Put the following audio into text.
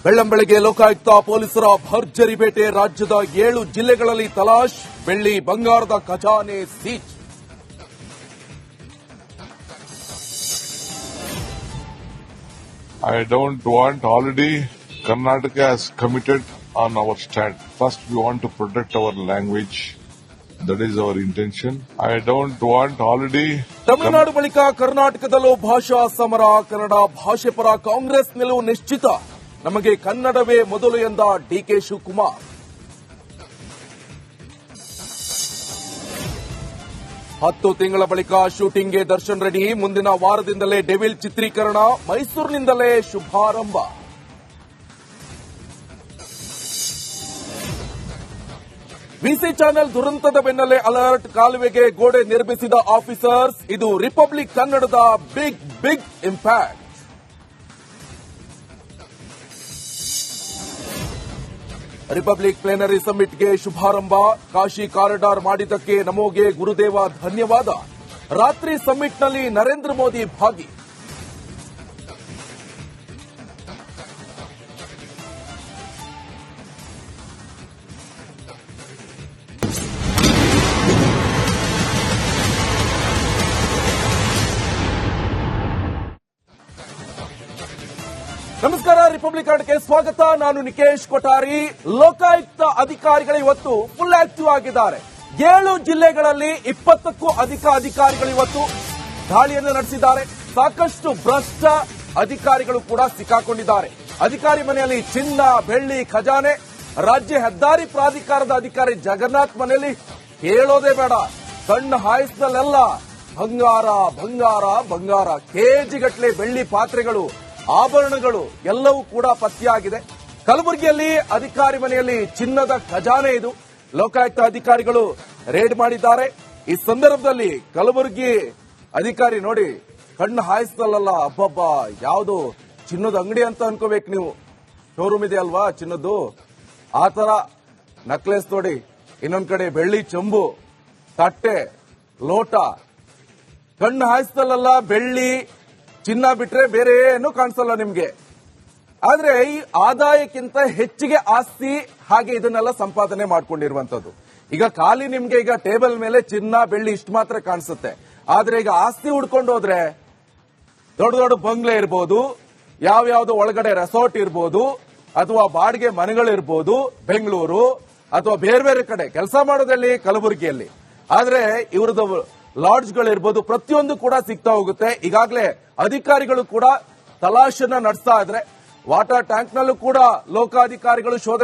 ಬೆಳ್ಳಂಬೆಳಗ್ಗೆ ಲೋಕಾಯುಕ್ತ ಪೊಲೀಸರ ಭರ್ಜರಿ ಬೇಟೆ. ರಾಜ್ಯದ 7 ಜಿಲ್ಲೆಗಳಲ್ಲಿ ತಲಾಶ್. ಬೆಳ್ಳಿ ಬಂಗಾರದ ಖಜಾನೆ seize. I don't want already Karnataka has committed on our stand. First, we want to protect our language. That is our intention. I don't want already. Tamil Nadu ಬಳಿಕ ಕರ್ನಾಟಕದಲ್ಲೂ ಭಾಷಾ ಸಮರ. ಕನ್ನಡ ಭಾಷೆ ಪರ ಕಾಂಗ್ರೆಸ್ ನಿಲುವು ನಿಶ್ಚಿತ. ನಮಗೆ ಕನ್ನಡವೇ ಮೊದಲು ಎಂದ ಡಿಕೆ ಶಿವಕುಮಾರ್. ಹತ್ತು ತಿಂಗಳ ಬಳಿಕ ಶೂಟಿಂಗ್ಗೆ ದರ್ಶನ್ ರೆಡ್ಡಿ. ಮುಂದಿನ ವಾರದಿಂದಲೇ ಡೆವಿಲ್ ಚಿತ್ರೀಕರಣ. ಮೈಸೂರಿನಿಂದಲೇ ಶುಭಾರಂಭ. ವಿಸಿ ಚಾನೆಲ್ ದುರಂತದ ಬೆನ್ನಲ್ಲೇ ಅಲರ್ಟ್. ಕಾಲುವೆಗೆ ಗೋಡೆ ನಿರ್ಮಿಸಿದ ಆಫೀಸರ್ಸ್. ಇದು ರಿಪಬ್ಲಿಕ್ ಕನ್ನಡದ ಬಿಗ್ ಇಂಪ್ಯಾಕ್ಟ್. ರಿಪಬ್ಲಿಕ್ ಪ್ಲೇನರಿ ಸಮ್ಮಿಟ್ಗೆ ಶುಭಾರಂಭ. ಕಾಶಿ ಕಾರಿಡಾರ್ ಮಾಡಿದ್ದಕ್ಕೆ ನಮೋಗೆ ಗುರುದೇವ ಧನ್ಯವಾದ. ರಾತ್ರಿ ಸಮ್ಮಿಟ್ನಲ್ಲಿ ನರೇಂದ್ರ ಮೋದಿ ಭಾಗಿ. ನಮಸ್ಕಾರ, ರಿಪಬ್ಲಿಕ್ ಕನ್ನಡಕ್ಕೆ ಸ್ವಾಗತ. ನಾನು ನಿಕೇಶ್ ಕೊಠಾರಿ. ಲೋಕಾಯುಕ್ತ ಅಧಿಕಾರಿಗಳು ಇವತ್ತು ಫುಲ್ ಆಕ್ಟಿವ್ ಆಗಿದ್ದಾರೆ. 7 ಜಿಲ್ಲೆಗಳಲ್ಲಿ 20ಕ್ಕೂ ಅಧಿಕ ಅಧಿಕಾರಿಗಳು ಇವತ್ತು ದಾಳಿಯನ್ನು ನಡೆಸಿದ್ದಾರೆ. ಸಾಕಷ್ಟು ಭ್ರಷ್ಟ ಅಧಿಕಾರಿಗಳು ಕೂಡ ಸಿಕ್ಕಾಕೊಂಡಿದ್ದಾರೆ. ಅಧಿಕಾರಿ ಮನೆಯಲ್ಲಿ ಚಿನ್ನ, ಬೆಳ್ಳಿ, ಖಜಾನೆ. ರಾಜ್ಯ ಹೆದ್ದಾರಿ ಪ್ರಾಧಿಕಾರದ ಅಧಿಕಾರಿ ಜಗನ್ನಾಥ್ ಮನೆಯಲ್ಲಿ ಹೇಳೋದೇ ಬೇಡ. ಸಣ್ಣ ಹಾಯಿಸಿದಲ್ಲೆಲ್ಲ ಬಂಗಾರ ಕೆಜಿಗಟ್ಟಲೆ ಬೆಳ್ಳಿ ಪಾತ್ರೆಗಳು, ಆಭರಣಗಳು ಎಲ್ಲವೂ ಕೂಡ ಪತ್ತೆಯಾಗಿದೆ. ಕಲಬುರಗಿಯಲ್ಲಿ ಅಧಿಕಾರಿ ಮನೆಯಲ್ಲಿ ಚಿನ್ನದ ಖಜಾನೆ ಇದು. ಲೋಕಾಯುಕ್ತ ಅಧಿಕಾರಿಗಳು ರೇಡ್ ಮಾಡಿದ್ದಾರೆ. ಈ ಸಂದರ್ಭದಲ್ಲಿ ಕಲಬುರಗಿ ಅಧಿಕಾರಿ ನೋಡಿ ಕಣ್ಣು ಹಾಯಿಸ್ತಲ್ಲ. ಅಬ್ಬಬ್ಬ, ಯಾವುದು ಚಿನ್ನದ ಅಂಗಡಿ ಅಂತ ಅನ್ಕೋಬೇಕು ನೀವು. ಶೋರೂಮ್ ಇದೆ ಅಲ್ವಾ ಚಿನ್ನದ್ದು, ಆ ತರ ನಕ್ಲೆಸ್ ನೋಡಿ. ಇನ್ನೊಂದ್ ಕಡೆ ಬೆಳ್ಳಿ ಚೆಂಬು, ತಟ್ಟೆ, ಲೋಟ. ಕಣ್ಣು ಹಾಯಿಸ್ತಲ್ಲ. ಬೆಳ್ಳಿ ಚಿನ್ನ ಬಿಟ್ರೆ ಬೇರೆ ಏನು ಕಾಣಿಸಲ್ಲ ನಿಮ್ಗೆ. ಆದ್ರೆ ಈ ಆದಾಯಕ್ಕಿಂತ ಹೆಚ್ಚಿಗೆ ಆಸ್ತಿ, ಹಾಗೆ ಇದನ್ನೆಲ್ಲ ಸಂಪಾದನೆ ಮಾಡ್ಕೊಂಡಿರುವಂತದ್ದು. ಈಗ ಖಾಲಿ ನಿಮ್ಗೆ ಈಗ ಟೇಬಲ್ ಮೇಲೆ ಚಿನ್ನ, ಬೆಳ್ಳಿ ಇಷ್ಟು ಮಾತ್ರ ಕಾಣಿಸುತ್ತೆ. ಆದ್ರೆ ಈಗ ಆಸ್ತಿ ಹುಡ್ಕೊಂಡು ಹೋದ್ರೆ ದೊಡ್ಡ ದೊಡ್ಡ ಬಂಗ್ಲೆ ಇರ್ಬೋದು, ಯಾವ್ಯಾವ್ದು ಒಳಗಡೆ ರೆಸಾರ್ಟ್ ಇರ್ಬೋದು, ಅಥವಾ ಬಾಡಿಗೆ ಮನೆಗಳಿರ್ಬೋದು ಬೆಂಗಳೂರು, ಅಥವಾ ಬೇರೆ ಬೇರೆ ಕಡೆ ಕೆಲಸ ಮಾಡೋದಲ್ಲಿ ಕಲಬುರಗಿಯಲ್ಲಿ. ಆದ್ರೆ ಇವ್ರದ್ದು ಲಾಡ್ಜ್ಗಳಿರ್ಬೋದು, ಪ್ರತಿಯೊಂದು ಕೂಡ ಸಿಗ್ತಾ ಹೋಗುತ್ತೆ. ಈಗಾಗಲೇ ಅಧಿಕಾರಿಗಳು ಕೂಡ ತಲಾಶನ್ನ ನಡೆಸ್ತಾ ಇದ್ರೆ, ವಾಟರ್ ಟ್ಯಾಂಕ್ನಲ್ಲೂ ಕೂಡ ಲೋಕಾಧಿಕಾರಿಗಳು ಶೋಧ